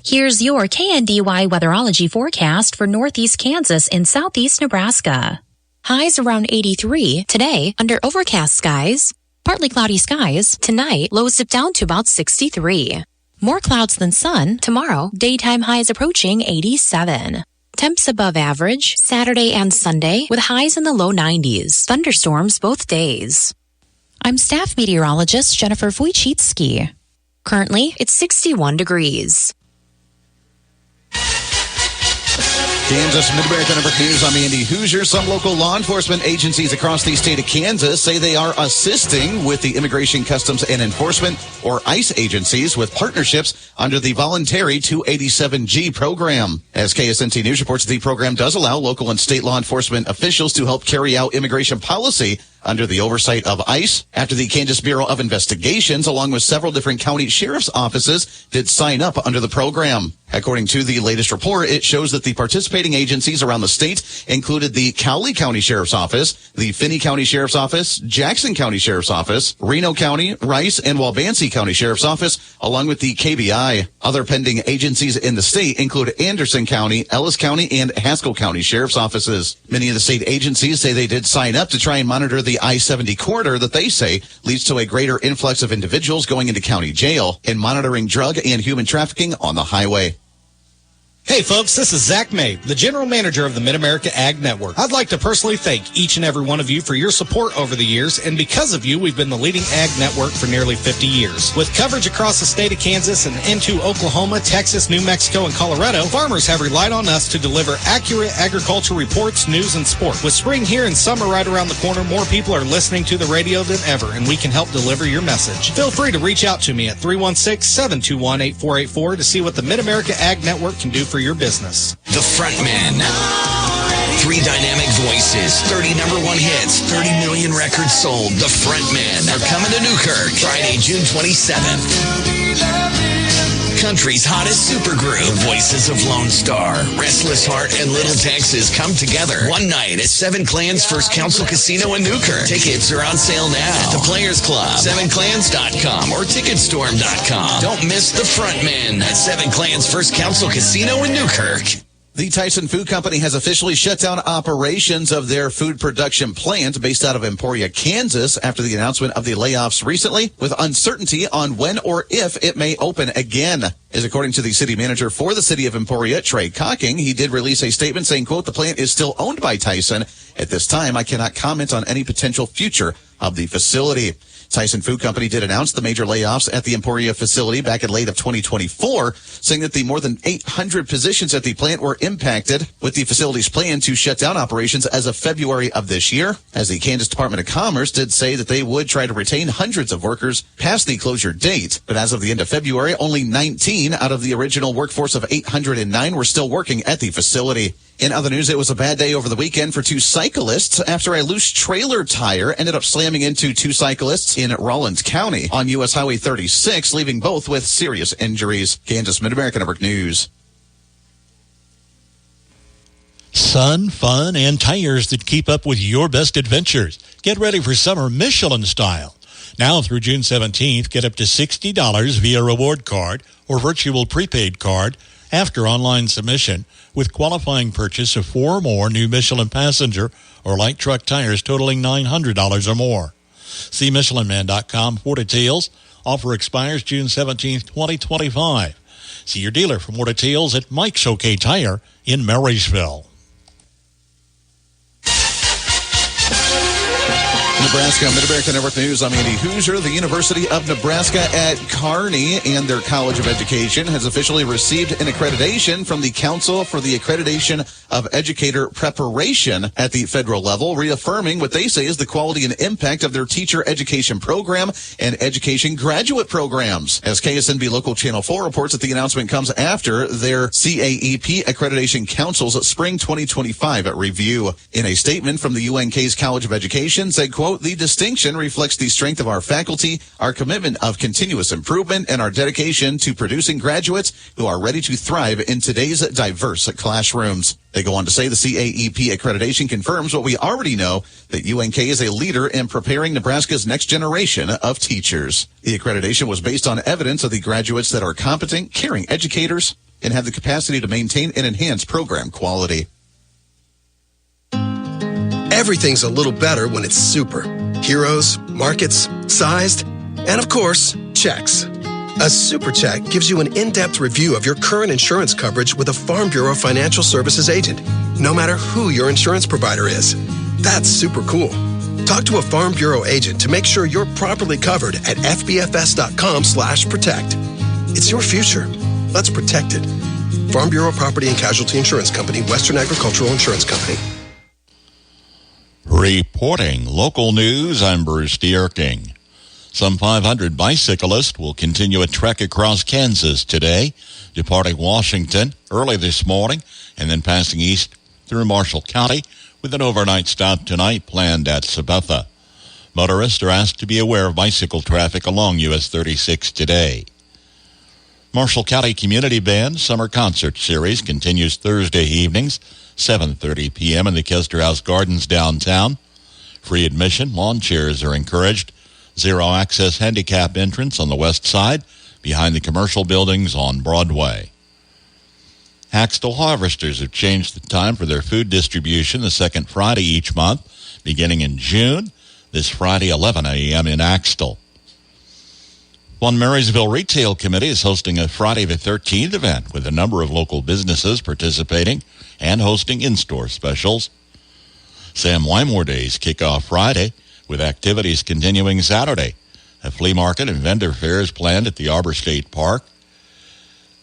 Here's your KNDY weatherology forecast for northeast Kansas and southeast Nebraska. Highs around 83. Today, under overcast skies. Partly cloudy skies. Tonight, lows dip down to about 63. More clouds than sun. Tomorrow, daytime highs approaching 87. Temps above average. Saturday and Sunday, with highs in the low 90s. Thunderstorms both days. I'm staff meteorologist Jennifer Wojcicki. Currently, it's 61 degrees. Kansas Mid-America Network News. I'm Andy Hoosier. Some local law enforcement agencies across the state of Kansas say they are assisting with the Immigration, Customs, and Enforcement, or ICE agencies, with partnerships under the voluntary 287G program. As KSNT News reports, the program does allow local and state law enforcement officials to help carry out immigration policy under the oversight of ICE, after the Kansas Bureau of Investigations, along with several different county sheriff's offices, did sign up under the program. According to the latest report, it shows that the participating agencies around the state included the Cowley County Sheriff's Office, the Finney County Sheriff's Office, Jackson County Sheriff's Office, Reno County, Rice, and Wabansie County Sheriff's Office, along with the KBI. Other pending agencies in the state include Anderson County, Ellis County, and Haskell County Sheriff's Offices. Many of the state agencies say they did sign up to try and monitor the I-70 corridor that they say leads to a greater influx of individuals going into county jail and monitoring drug and human trafficking on the highway. Hey folks, this is Zach May, the General Manager of the Mid-America Ag Network. I'd like to personally thank each and every one of you for your support over the years, and because of you, we've been the leading ag network for nearly 50 years. With coverage across the state of Kansas and into Oklahoma, Texas, New Mexico, and Colorado, farmers have relied on us to deliver accurate agriculture reports, news, and sport. With spring here and summer right around the corner, more people are listening to the radio than ever, and we can help deliver your message. Feel free to reach out to me at 316-721-8484 to see what the Mid-America Ag Network can do for your business. The Frontmen. 3 dynamic voices, 30 #1 hits, 30 million records sold. The Frontmen are coming to Newkirk Friday, June 27th. Country's hottest supergroup, the voices of Lone Star, Restless Heart, and Little Texas come together one night at Seven Clans First Council Casino in Newkirk. Tickets are on sale now at the Players Club, sevenclans.com, or ticketstorm.com. Don't miss the Frontmen at Seven Clans First Council Casino in Newkirk. The Tyson Food Company has officially shut down operations of their food production plant based out of Emporia, Kansas, after the announcement of the layoffs recently, with uncertainty on when or if it may open again. As according to the city manager for the city of Emporia, Trey Cocking, he did release a statement saying, quote, "The plant is still owned by Tyson. At this time, I cannot comment on any potential future of the facility." Tyson Food Company did announce the major layoffs at the Emporia facility back in late of 2024, saying that the more than 800 positions at the plant were impacted, with the facility's plan to shut down operations as of February of this year, as the Kansas Department of Commerce did say that they would try to retain hundreds of workers past the closure date. But as of the end of February, only 19 out of the original workforce of 809 were still working at the facility. In other news, it was a bad day over the weekend for 2 cyclists after a loose trailer tire ended up slamming into 2 cyclists in Rollins County on U.S. Highway 36, leaving both with serious injuries. Kansas Mid-America Network News. Sun, fun, and tires that keep up with your best adventures. Get ready for summer Michelin style. Now through June 17th, get up to $60 via reward card or virtual prepaid card after online submission with qualifying purchase of 4 or more new Michelin passenger or light truck tires totaling $900 or more. See MichelinMan.com for details. Offer expires June 17th, 2025. See your dealer for more details at Mike's OK Tire in Marysville. Nebraska Mid-America Network News. I'm Andy Hoosier. The University of Nebraska at Kearney and their College of Education has officially received an accreditation from the Council for the Accreditation of Educator Preparation at the federal level, reaffirming what they say is the quality and impact of their teacher education program and education graduate programs. As KSNB Local Channel 4 reports that the announcement comes after their CAEP Accreditation Council's Spring 2025 review. In a statement from the UNK's College of Education said, quote, "The distinction reflects the strength of our faculty, our commitment of continuous improvement, and our dedication to producing graduates who are ready to thrive in today's diverse classrooms." They go on to say the CAEP accreditation confirms what we already know, that UNK is a leader in preparing Nebraska's next generation of teachers. The accreditation was based on evidence of the graduates that are competent, caring educators, and have the capacity to maintain and enhance program quality. Everything's a little better when it's super. Heroes, markets, sized, and of course, checks. A super check gives you an in-depth review of your current insurance coverage with a Farm Bureau Financial Services agent, no matter who your insurance provider is. That's super cool. Talk to a Farm Bureau agent to make sure you're properly covered at fbfs.com/protect. It's your future. Let's protect it. Farm Bureau Property and Casualty Insurance Company, Western Agricultural Insurance Company. Reporting local news, I'm Bruce Dierking. Some 500 bicyclists will continue a trek across Kansas today, departing Washington early this morning and then passing east through Marshall County with an overnight stop tonight planned at Sabetha. Motorists are asked to be aware of bicycle traffic along US 36 today. Marshall County Community Band Summer Concert Series continues Thursday evenings, 7:30 p.m. in the Kester House Gardens downtown. Free admission, lawn chairs are encouraged. Zero-access handicap entrance on the west side, behind the commercial buildings on Broadway. Haxtell harvesters have changed the time for their food distribution the second Friday each month, beginning in June, this Friday 11 a.m. in Axtell. One Marysville Retail Committee is hosting a Friday the 13th event with a number of local businesses participating and hosting in-store specials. Sam Wymore Days kick off Friday, with activities continuing Saturday. A flea market and vendor fair is planned at the Arbor State Park.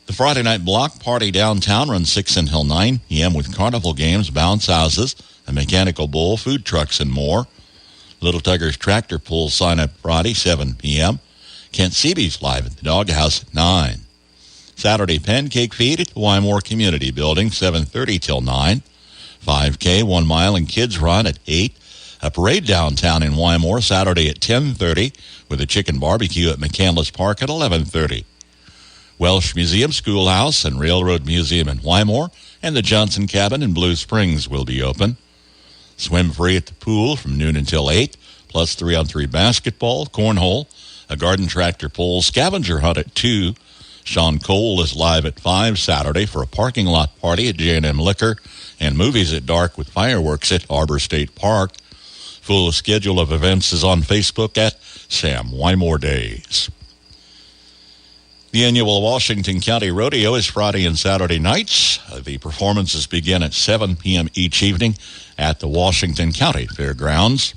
The Friday night block party downtown runs 6 until 9 p.m. with carnival games, bounce houses, a mechanical bull, food trucks, and more. Little Tugger's Tractor Pull sign up Friday, 7 p.m. Kent Seabee's live at the Doghouse at 9. Saturday pancake feed at the Wymore Community Building, 7:30 till 9. 5K, 1 mile, and kids run at 8. A parade downtown in Wymore Saturday at 10:30 with a chicken barbecue at McCandless Park at 11:30. Welsh Museum Schoolhouse and Railroad Museum in Wymore and the Johnson Cabin in Blue Springs will be open. Swim free at the pool from noon until 8, plus 3-on-3 basketball, cornhole, a garden tractor pull, scavenger hunt at 2. Sean Cole is live at 5 Saturday for a parking lot party at J&M Liquor and movies at dark with fireworks at Arbor State Park. Full schedule of events is on Facebook at Sam Wymore Days. The annual Washington County Rodeo is Friday and Saturday nights. The performances begin at 7 p.m. each evening at the Washington County Fairgrounds.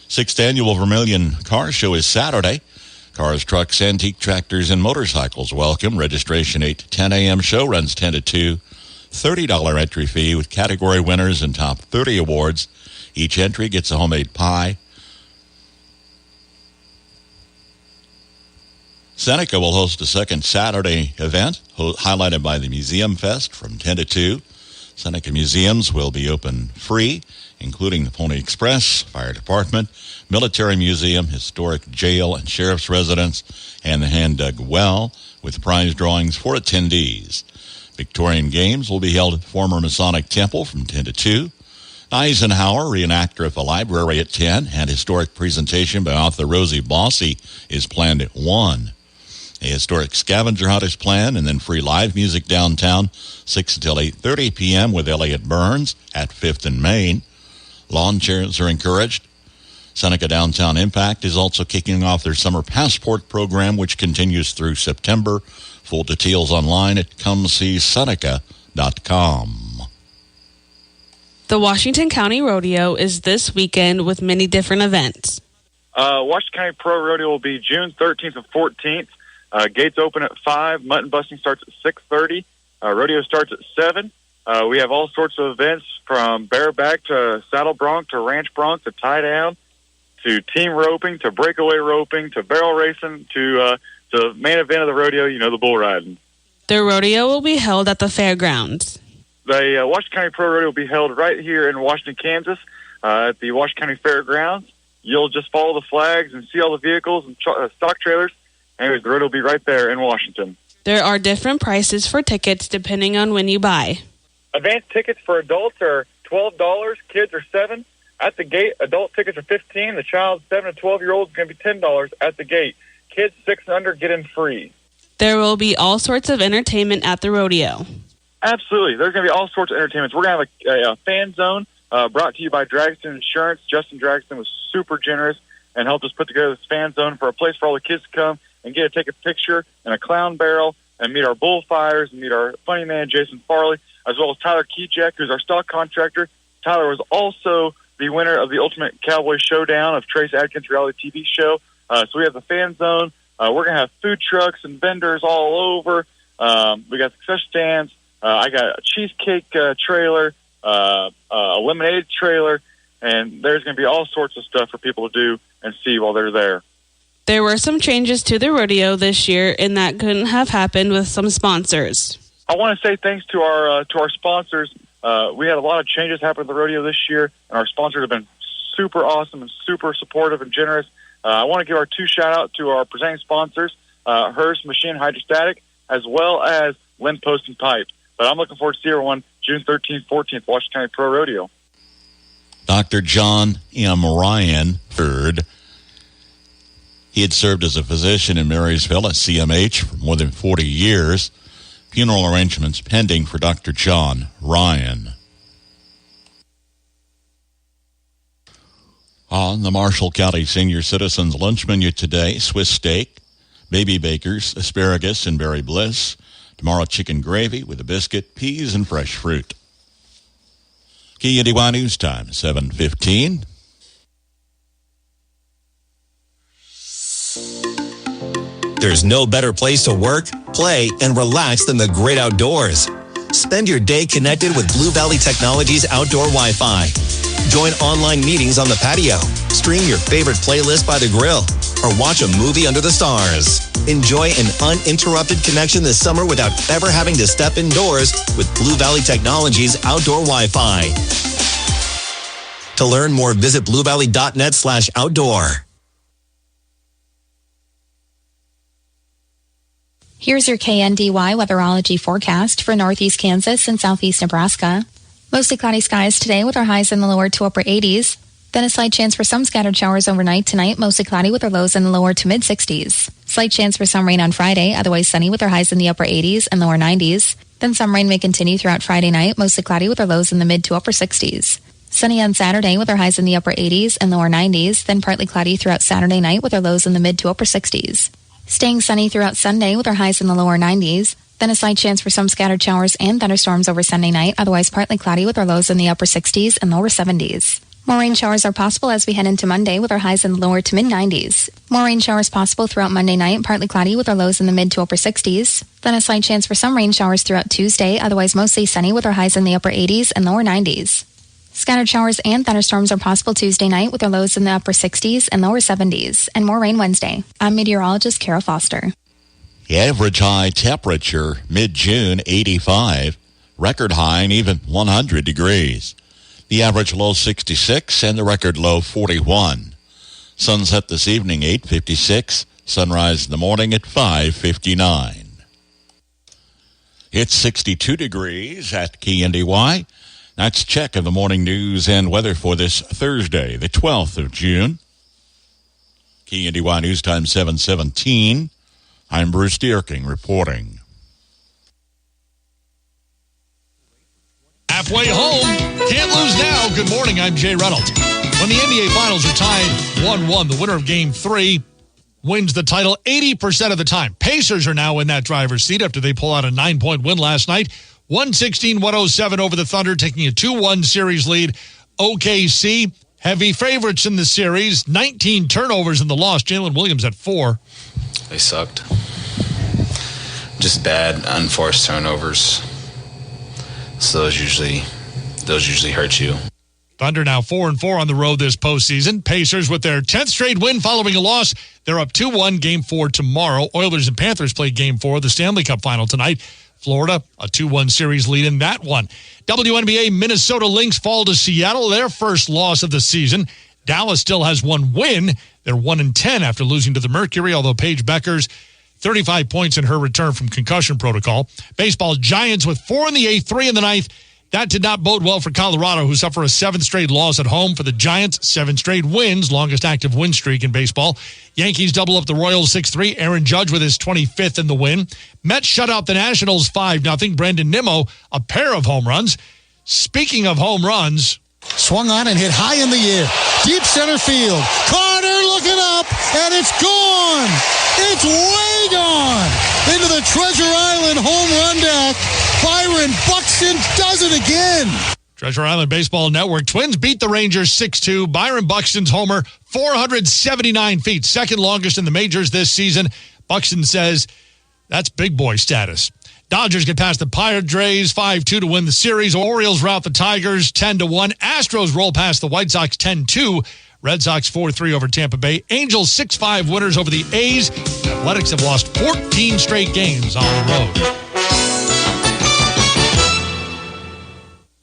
6th annual Vermilion Car Show is Saturday. Cars, trucks, antique tractors, and motorcycles welcome. Registration 8 to 10 a.m. Show runs 10 to 2. $30 entry fee with category winners and top 30 awards. Each entry gets a homemade pie. Seneca will host a second Saturday event highlighted by the Museum Fest from 10 to 2. Seneca museums will be open free, including the Pony Express, Fire Department, Military Museum, Historic Jail and Sheriff's Residence, and the Hand-Dug Well, with prize drawings for attendees. Victorian Games will be held at the former Masonic Temple from 10 to 2. Eisenhower, reenactor at the library at 10, and historic presentation by author Rosie Bossy is planned at 1. A historic scavenger hunt is planned, and then free live music downtown, 6 until 8:30 p.m. with Elliot Burns at 5th and Main. Lawn chairs are encouraged. Seneca Downtown Impact is also kicking off their summer passport program, which continues through September. Full details online at comeseeseneca.com. The Washington County Rodeo is this weekend with many different events. Washington County Pro Rodeo will be June 13th and 14th. Gates open at 5. Mutton busting starts at 6:30. Rodeo starts at 7. We have all sorts of events from bareback to saddle bronc to ranch bronc to tie down to team roping to breakaway roping to barrel racing to the main event of the rodeo, the bull riding. The rodeo will be held at the fairgrounds. The Washington County Pro Rodeo will be held right here in Washington, Kansas, at the Washington County Fairgrounds. You'll just follow the flags and see all the vehicles and stock trailers. Anyways, the rodeo will be right there in Washington. There are different prices for tickets depending on when you buy. Advance tickets for adults are $12, kids are $7. At the gate, adult tickets are $15. The child 7 to 12-year-old is going to be $10 at the gate. Kids 6 and under get in free. There will be all sorts of entertainment at the rodeo. Absolutely. There's going to be all sorts of entertainments. We're going to have a fan zone brought to you by Dragston Insurance. Justin Dragston was super generous and helped us put together this fan zone for a place for all the kids to come and get to take a picture in a clown barrel and meet our bullfighters and meet our funny man, Jason Farley, as well as Tyler Keyjack, who's our stock contractor. Tyler was also the winner of the Ultimate Cowboy Showdown of Trace Adkins' reality TV show. So we have the fan zone. We're going to have food trucks and vendors all over. We got success stands. I got a cheesecake trailer, a lemonade trailer, and there's going to be all sorts of stuff for people to do and see while they're there. There were some changes to the rodeo this year, and that couldn't have happened with some sponsors. I want to say thanks to our sponsors. We had a lot of changes happen at the rodeo this year, and our sponsors have been super awesome and super supportive and generous. I want to give our 2 shout-out to our presenting sponsors, Hearst Machine Hydrostatic, as well as Lynn Post and Pipe. But I'm looking forward to see everyone June 13th, 14th, Washington County Pro Rodeo. Dr. John M. Ryan III. He had served as a physician in Marysville at CMH for more than 40 years. Funeral arrangements pending for Dr. John Ryan. On the Marshall County Senior Citizens Lunch Menu today, Swiss steak, baby bakers, asparagus, and berry bliss. Tomorrow, chicken gravy with a biscuit, peas, and fresh fruit. KNDY News Time, 7:15. There's no better place to work, play, and relax than the great outdoors. Spend your day connected with Blue Valley Technologies Outdoor Wi-Fi. Join online meetings on the patio, stream your favorite playlist by the grill, or watch a movie under the stars. Enjoy an uninterrupted connection this summer without ever having to step indoors with Blue Valley Technologies Outdoor Wi-Fi. To learn more, visit bluevalley.net/outdoor. Here's your KNDY weatherology forecast for northeast Kansas and southeast Nebraska. Mostly cloudy skies today with our highs in the lower to upper 80s. Then a slight chance for some scattered showers overnight tonight, mostly cloudy with our lows in the lower to mid 60s. Slight chance for some rain on Friday, otherwise sunny with our highs in the upper 80s and lower 90s. Then some rain may continue throughout Friday night, mostly cloudy with our lows in the mid to upper 60s. Sunny on Saturday with our highs in the upper 80s and lower 90s, then partly cloudy throughout Saturday night with our lows in the mid to upper 60s. Staying sunny throughout Sunday with our highs in the lower 90s, then a slight chance for some scattered showers and thunderstorms over Sunday night, otherwise partly cloudy with our lows in the upper 60s and lower 70s. More rain showers are possible as we head into Monday with our highs in the lower to mid 90s. More rain showers possible throughout Monday night, partly cloudy with our lows in the mid to upper 60s. Then a slight chance for some rain showers throughout Tuesday, otherwise mostly sunny with our highs in the upper 80s and lower 90s. Scattered showers and thunderstorms are possible Tuesday night with our lows in the upper 60s and lower 70s, and more rain Wednesday. I'm meteorologist Kara Foster. The average high temperature mid-June 85, record high and even 100 degrees. The average low 66 and the record low 41. Sunset this evening 8:56, sunrise in the morning at 5:59. It's 62 degrees at KNDY. That's a check of the morning news and weather for this Thursday, the 12th of June. KNDY News Time 7:17. I'm Bruce Dierking reporting. Halfway home. Can't lose now. Good morning. I'm Jay Reynolds. When the NBA Finals are tied 1-1, the winner of Game 3 wins the title 80% of the time. Pacers are now in that driver's seat after they pull out a 9-point win last night. 116-107 over the Thunder, taking a 2-1 series lead. OKC, heavy favorites in the series. 19 turnovers in the loss. Jalen Williams at 4. They sucked. Just bad, unforced turnovers. So those usually hurt you. Thunder now 4-4 on the road this postseason. Pacers with their 10th straight win following a loss. They're up 2-1, Game 4 tomorrow. Oilers and Panthers play Game 4 of the Stanley Cup Final tonight. Florida, a 2-1 series lead in that one. WNBA, Minnesota Lynx fall to Seattle, their first loss of the season. Dallas still has one win. They're 1-10 after losing to the Mercury, although Paige Beckers, 35 points in her return from concussion protocol. Baseball, Giants with 4 in the 8th, 3 in the 9th, That did not bode well for Colorado, who suffer a 7th straight loss at home. For the Giants, 7 straight wins, longest active win streak in baseball. Yankees double up the Royals 6-3. Aaron Judge with his 25th in the win. Mets shut out the Nationals 5-0. Brandon Nimmo, a pair of home runs. Speaking of home runs, swung on and hit high in the air. Deep center field. Carter looking up, and it's gone. It's way gone. Into the Treasure Island home run deck. Byron Buxton does it again. Treasure Island Baseball Network. Twins beat the Rangers 6-2. Byron Buxton's homer, 479 feet. Second longest in the majors this season. Buxton says that's big boy status. Dodgers get past the Padres 5-2 to win the series. Orioles rout the Tigers 10-1. Astros roll past the White Sox 10-2. Red Sox 4-3 over Tampa Bay. Angels 6-5 winners over the A's. Athletics have lost 14 straight games on the road.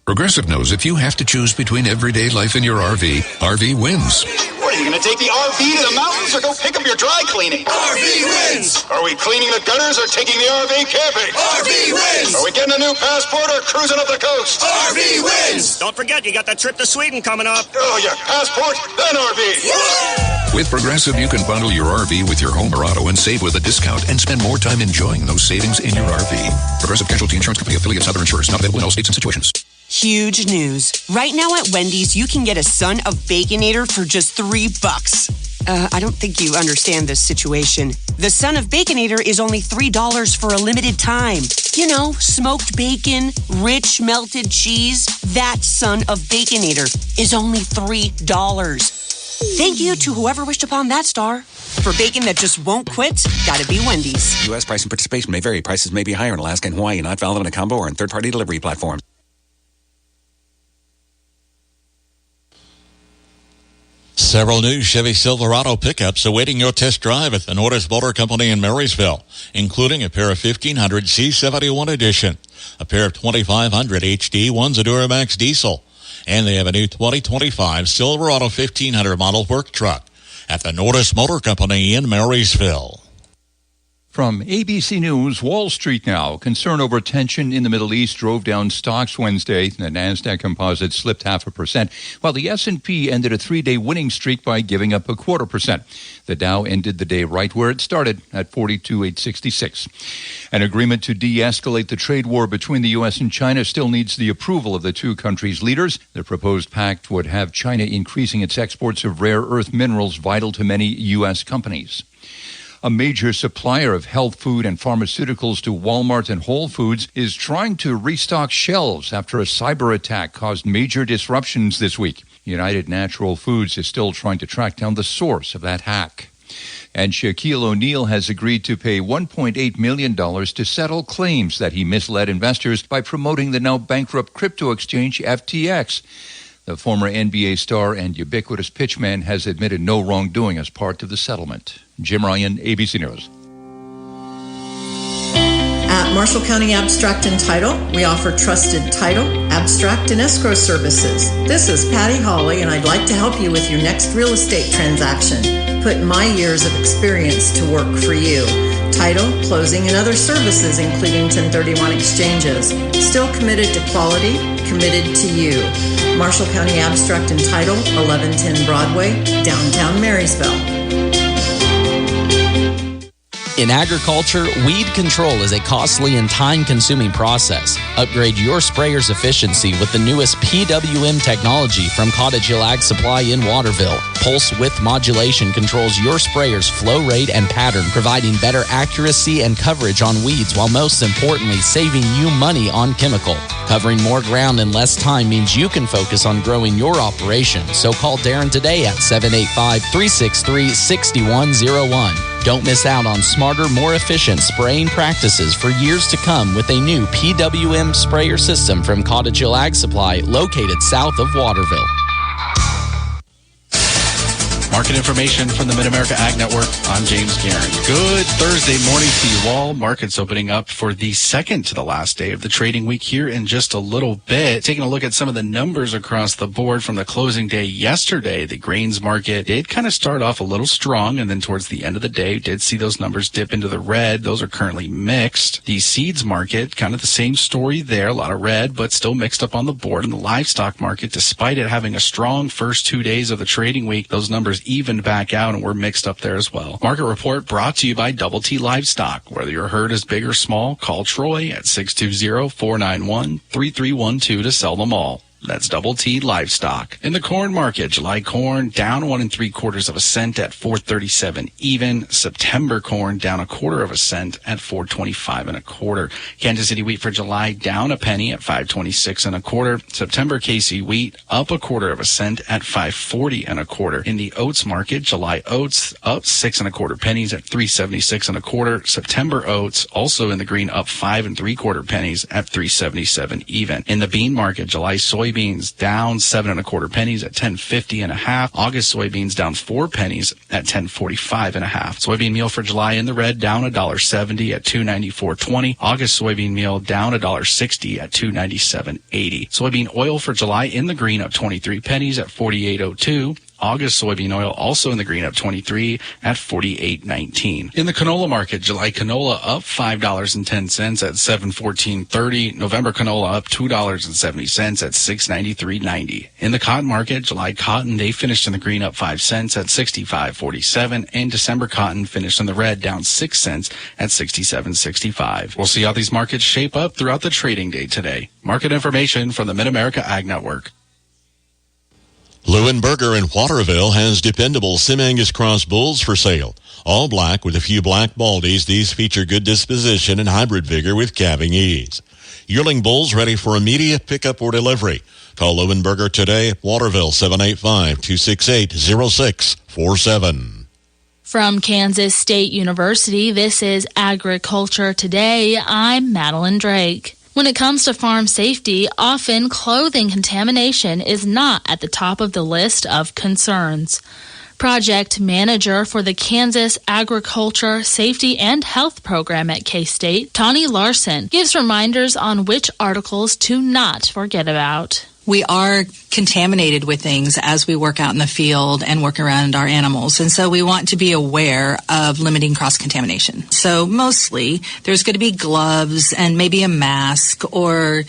Progressive knows if you have to choose between everyday life and your RV, RV wins. What, are you going to take the RV to the mountains or go pick up your dry cleaning? RV wins! Are we cleaning the gutters or taking the RV camping? RV wins! Are we getting a new passport or cruising up the coast? RV wins! Don't forget, you got that trip to Sweden coming up. Oh, yeah, passport, then RV. With Progressive, you can bundle your RV with your home or auto and save with a discount and spend more time enjoying those savings in your RV. Progressive Casualty Insurance Company, affiliates, other insurers, not available in all states and situations. Huge news. Right now at Wendy's, you can get a Son of Baconator for just $3. I don't think you understand this situation. The Son of Baconator is only $3 for a limited time. You know, smoked bacon, rich melted cheese. That Son of Baconator is only $3. Thank you to whoever wished upon that star. For bacon that just won't quit, gotta be Wendy's. U.S. price and participation may vary. Prices may be higher in Alaska and Hawaii, not valid on a combo or on third-party delivery platforms. Several new Chevy Silverado pickups awaiting your test drive at the Nortis Motor Company in Marysville, including a pair of 1500 C71 Edition, a pair of 2500 HD, one's a Duramax diesel, and they have a new 2025 Silverado 1500 model work truck at the Nortis Motor Company in Marysville. From ABC News, Wall Street now. Concern over tension in the Middle East drove down stocks Wednesday. The NASDAQ composite slipped 0.5%, while the S&P ended a 3-day winning streak by giving up 0.25%. The Dow ended the day right where it started at 42,866. An agreement to de-escalate the trade war between the U.S. and China still needs the approval of the two countries' leaders. The proposed pact would have China increasing its exports of rare earth minerals vital to many U.S. companies. A major supplier of health food and pharmaceuticals to Walmart and Whole Foods is trying to restock shelves after a cyber attack caused major disruptions this week. United Natural Foods is still trying to track down the source of that hack. And Shaquille O'Neal has agreed to pay $1.8 million to settle claims that he misled investors by promoting the now bankrupt crypto exchange FTX. The former NBA star and ubiquitous pitchman has admitted no wrongdoing as part of the settlement. Jim Ryan, ABC News. At Marshall County Abstract and Title, we offer trusted title, abstract, and escrow services. This is Patty Hawley, and I'd like to help you with your next real estate transaction. Put my years of experience to work for you. Title, closing, and other services, including 1031 exchanges. Still committed to quality, committed to you. Marshall County Abstract and Title, 1110 Broadway, downtown Marysville. In agriculture, weed control is a costly and time-consuming process. Upgrade your sprayer's efficiency with the newest PWM technology from Cottage Hill Ag Supply in Waterville. Pulse width modulation controls your sprayer's flow rate and pattern, providing better accuracy and coverage on weeds, while most importantly, saving you money on chemical. Covering more ground in less time means you can focus on growing your operation. So call Darren today at 785-363-6101. Don't miss out on smarter, more efficient spraying practices for years to come with a new PWM sprayer system from Cottage Hill Ag Supply, located south of Waterville. Market information from the Mid-America Ag Network. I'm James Guerin. Good Thursday morning to you all. Markets opening up for the second to the last day of the trading week here in just a little bit. Taking a look at some of the numbers across the board from the closing day yesterday, the grains market did kind of start off a little strong, and then towards the end of the day did see those numbers dip into the red. Those are currently mixed. The seeds market, kind of the same story there. A lot of red, but still mixed up on the board. And the livestock market, despite it having a strong first 2 days of the trading week, those numbers evened back out and were mixed up there as well. Market report brought to you by Double T Livestock. Whether your herd is big or small, call Troy at 620-491-3312 to sell them all. That's Double T Livestock. In the corn market, July corn down 1 3/4 cents at $4.37 even. September corn down 1/4 cent at $4.25 1/4. Kansas City wheat for July down a penny at $5.26 1/4. September KC wheat up 1/4 cent at $5.40 1/4. In the oats market, July oats up 6 1/4 pennies at $3.76 1/4. September oats also in the green up 5 3/4 pennies at $3.77 even. In the bean market, July soybeans down 7 1/4 pennies at $10.50 1/2. August soybeans down 4 pennies at $10.45 1/2. Soybean meal for July in the red down $1.70 at $2.94.20. August soybean meal down $1.60 at $2.97.80. Soybean oil for July in the green up 23 pennies at $48.02. August soybean oil also in the green up 23 at $48.19. In the canola market, July canola up $5.10 at $7.14.30. November canola up $2.70 at $6.93.90. In the cotton market, July cotton, they finished in the green up 5 cents at $65.47. And December cotton finished in the red down 6 cents at $67.65. We'll see how these markets shape up throughout the trading day today. Market information from the Mid-America Ag Network. Lewinberger in Waterville has dependable Sim-Angus Cross bulls for sale. All black with a few black baldies, these feature good disposition and hybrid vigor with calving ease. Yearling bulls ready for immediate pickup or delivery. Call Lewinberger today at Waterville, 785-268-0647. From Kansas State University, this is Agriculture Today. I'm Madeline Drake. When it comes to farm safety, often clothing contamination is not at the top of the list of concerns. Project manager for the Kansas Agriculture Safety and Health Program at K-State, Tawny Larson, gives reminders on which articles to not forget about. We are contaminated with things as we work out in the field and work around our animals. And so we want to be aware of limiting cross-contamination. So mostly there's going to be gloves and maybe a mask or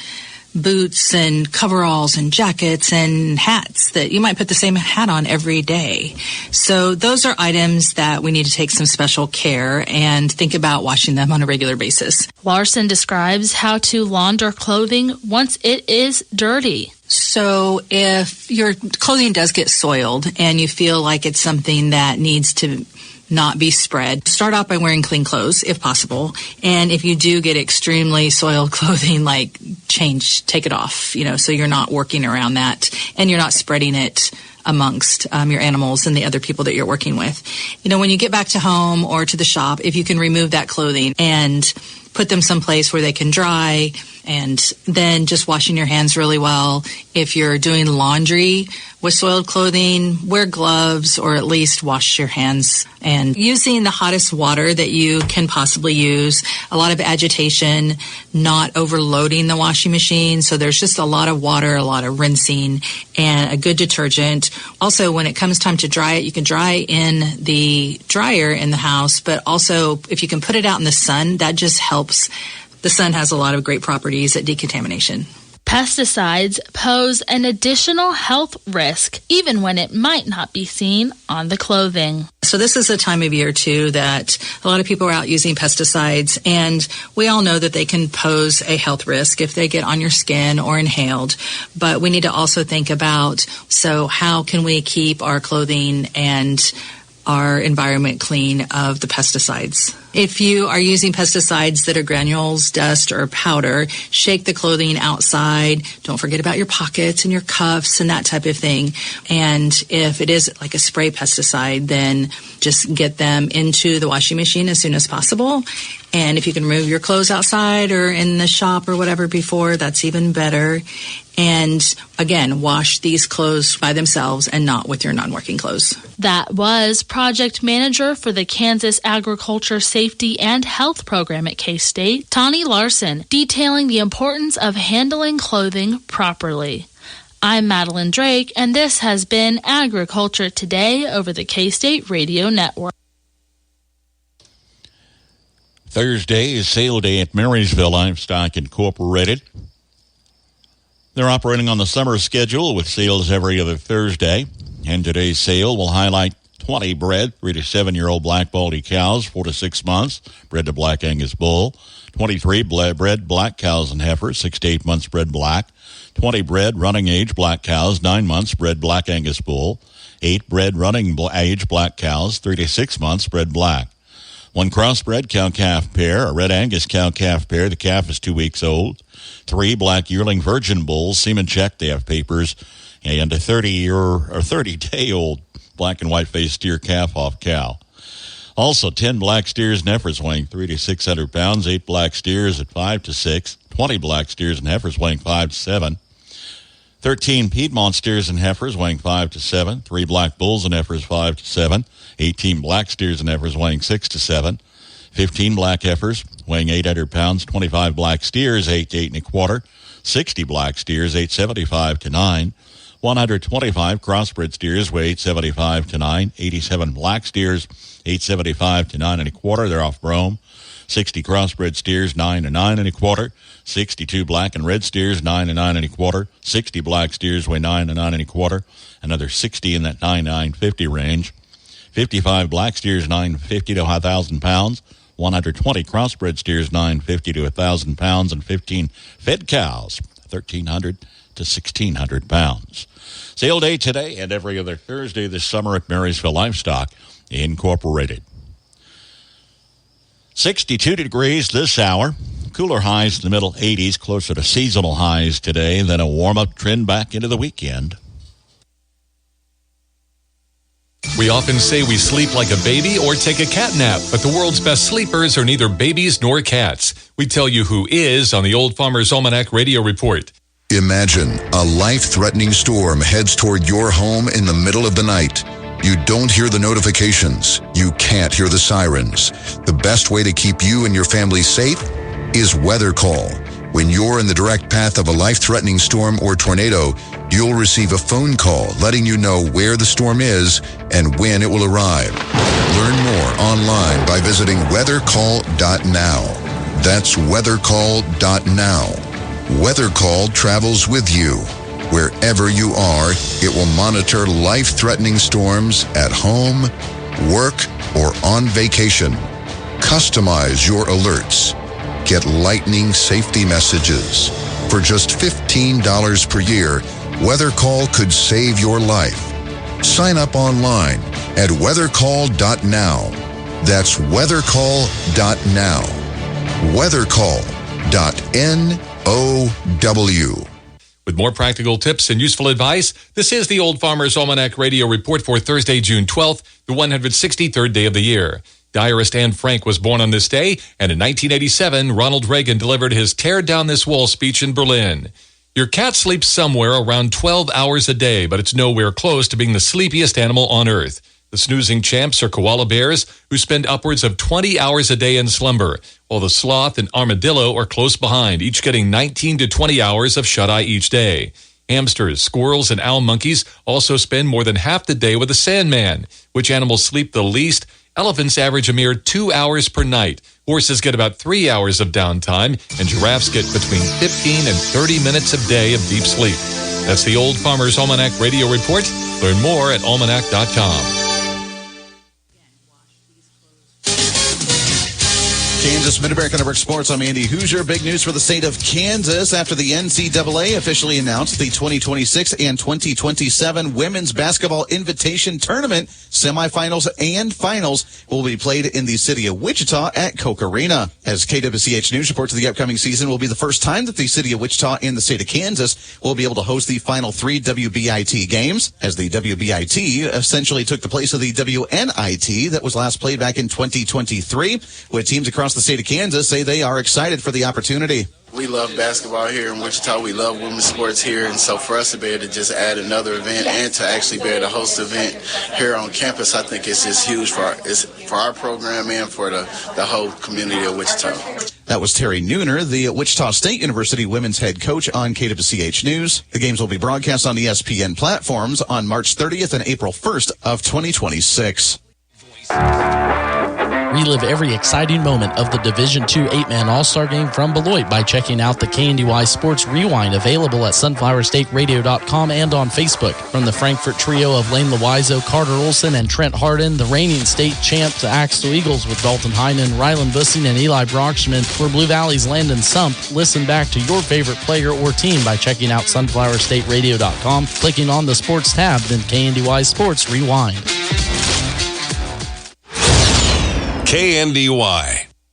boots and coveralls and jackets and hats that you might put the same hat on every day. So those are items that we need to take some special care and think about washing them on a regular basis. Larson describes how to launder clothing once it is dirty. So if your clothing does get soiled and you feel like it's something that needs to not be spread, start off by wearing clean clothes if possible. And if you do get extremely soiled clothing, like take it off, so you're not working around that and you're not spreading it amongst your animals and the other people that you're working with. When you get back to home or to the shop, if you can remove that clothing and put them someplace where they can dry, and then just washing your hands really well. If you're doing laundry with soiled clothing, wear gloves or at least wash your hands. And using the hottest water that you can possibly use, a lot of agitation, not overloading the washing machine. So there's just a lot of water, a lot of rinsing, and a good detergent. Also, when it comes time to dry it, you can dry in the dryer in the house, but also if you can put it out in the sun, that just helps. The sun has a lot of great properties at decontamination. Pesticides pose an additional health risk, even when it might not be seen on the clothing. So this is a time of year, too, that a lot of people are out using pesticides, and we all know that they can pose a health risk if they get on your skin or inhaled. But we need to also think about, so how can we keep our clothing and our environment clean of the pesticides? If you are using pesticides that are granules, dust, or powder, shake the clothing outside. Don't forget about your pockets and your cuffs and that type of thing. And if it is like a spray pesticide, then just get them into the washing machine as soon as possible. And if you can remove your clothes outside or in the shop or whatever before, that's even better. And again, wash these clothes by themselves and not with your non-working clothes. That was project manager for the Kansas Agriculture Safety and Health Program at K-State, Tani Larson, detailing the importance of handling clothing properly. I'm Madeline Drake, and this has been Agriculture Today over the K-State Radio Network. Thursday is sale day at Marysville Livestock Incorporated. They're operating on the summer schedule with sales every other Thursday. And today's sale will highlight 20 bred 3 to 7-year-old black baldy cows, 4 to 6 months, bred to black Angus bull. 23 bred black cows and heifers, 6 to 8 months, bred black. 20 bred running age black cows, 9 months, bred black Angus bull. 8 bred running age black cows, 3 to 6 months, bred black. 1 crossbred cow-calf pair, a red Angus cow-calf pair. The calf is 2 weeks old. 3 black yearling virgin bulls, semen checked, they have papers. And a 30-day-old black and white-faced steer calf-off cow. Also, 10 black steers and heifers weighing 300 to 600 pounds. 8 black steers at 5 to 6. 20 black steers and heifers weighing 5 to 7. 13 Piedmont steers and heifers weighing 5 to 7. 3 black bulls and heifers 5 to 7. 18 black steers and heifers weighing 6 to 7. 15 black heifers weighing 800 pounds. 25 black steers, 8 to 8 1/4. 60 black steers, 875 to 9. 125 crossbred steers weigh 875 to 9. 87 black steers, 875 to 9 1/4. They're off brome. 60 crossbred steers, 9 to 9 1/4. 62 black and red steers, 9 to 9 1/4. 60 black steers weigh 9 to 9 1/4. Another 60 in that 9,950 range. 55 black steers, 950 to 1,000 pounds. 120 crossbred steers, 950 to 1,000 pounds. And 15 fed cows, 1,300 to 1,600 pounds. Sale day today and every other Thursday this summer at Marysville Livestock Incorporated. 62 degrees this hour. Cooler highs in the middle 80s, closer to seasonal highs today, then a warm-up trend back into the weekend. We often say we sleep like a baby or take a cat nap, but the world's best sleepers are neither babies nor cats. We tell you who is on the Old Farmer's Almanac Radio Report. Imagine a life-threatening storm heads toward your home in the middle of the night. You don't hear the notifications. You can't hear the sirens. The best way to keep you and your family safe is Weather Call. When you're in the direct path of a life-threatening storm or tornado, you'll receive a phone call letting you know where the storm is and when it will arrive. Learn more online by visiting weathercall.now. That's weathercall.now. Weather Call travels with you. Wherever you are, it will monitor life-threatening storms at home, work, or on vacation. Customize your alerts. Get lightning safety messages. For just $15 per year, Weather Call could save your life. Sign up online at weathercall.now. That's weathercall.now. Weathercall.now. With more practical tips and useful advice, this is the Old Farmer's Almanac Radio Report for Thursday, June 12th, the 163rd day of the year. Diarist Anne Frank was born on this day, and in 1987, Ronald Reagan delivered his Tear Down This Wall speech in Berlin. Your cat sleeps somewhere around 12 hours a day, but it's nowhere close to being the sleepiest animal on Earth. The snoozing champs are koala bears, who spend upwards of 20 hours a day in slumber, while the sloth and armadillo are close behind, each getting 19 to 20 hours of shut-eye each day. Hamsters, squirrels, and owl monkeys also spend more than half the day with the Sandman. Which animals sleep the least? Elephants average a mere 2 hours per night. Horses get about 3 hours of downtime, and giraffes get between 15 and 30 minutes a day of deep sleep. That's the Old Farmer's Almanac Radio Report. Learn more at almanac.com. Kansas Mid-America Network Sports. I'm Andy Hoosier. Big news for the state of Kansas after the NCAA officially announced the 2026 and 2027 Women's Basketball Invitation Tournament semifinals and finals will be played in the city of Wichita at Koch Arena. As KWCH News reports, the upcoming season will be the first time that the city of Wichita and the state of Kansas will be able to host the final 3 WBIT games, as the WBIT essentially took the place of the WNIT that was last played back in 2023, with teams across the state of Kansas say they are excited for the opportunity. We love basketball here in Wichita. We love women's sports here. And so for us to be able to just add another event and to actually be able to host an event here on campus, I think it's just huge for our program and for the whole community of Wichita. That was Terry Nooner, the Wichita State University women's head coach, on KWCH News. The games will be broadcast on ESPN platforms on March 30th and April 1st of 2026. Relive every exciting moment of the Division II 8-man All-Star Game from Beloit by checking out the KNDY Sports Rewind, available at sunflowerstateradio.com and on Facebook. From the Frankfurt trio of Lane Loizo, Carter Olson, and Trent Harden, the reigning state champs Axel Eagles with Dalton Heinen, Rylan Bussing, and Eli Brockschman, for Blue Valley's Landon Sump. Listen back to your favorite player or team by checking out sunflowerstateradio.com, clicking on the Sports tab, then KNDY Sports Rewind. KNDY.